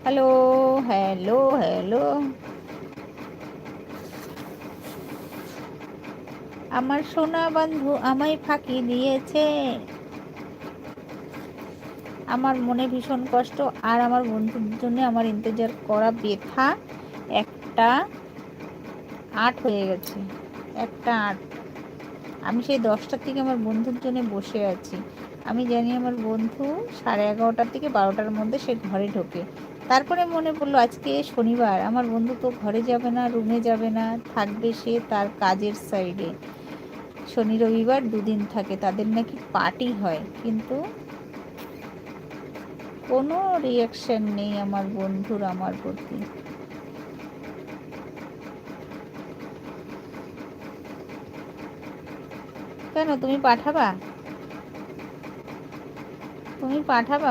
Hello, hello, hello. আমার সোনা বন্ধু আমায় ফাঁকি দিয়েছে। আমার মনে ভীষণ কষ্ট, আর আমার বন্ধুর জন্য আমার ইন্তজার করা বৃথা। একটা ৮ হয়ে গেছে, একটা ৮। আমি সেই 10টার থেকে আমার বন্ধুর জন্য বসে আছি। আমি জানি আমার বন্ধু 11:30 থেকে 12টার মধ্যে সে ঘরে ঢোকে। তারপরে মনে পড়লো আজকে শনিবার, আমার বন্ধু তো ঘরে যাবে না, রুমে যাবে না, থাকবে সে তার কাজের সাইডে। শনি রবিবার দুদিন থাকে, তাদের নাকি পার্টি হয়, কিন্তু কোনো রিয়াকশন নেই আমার বন্ধুর আমার প্রতি। কেন, তুমি পাঠাবা? তুমি পাঠাবা?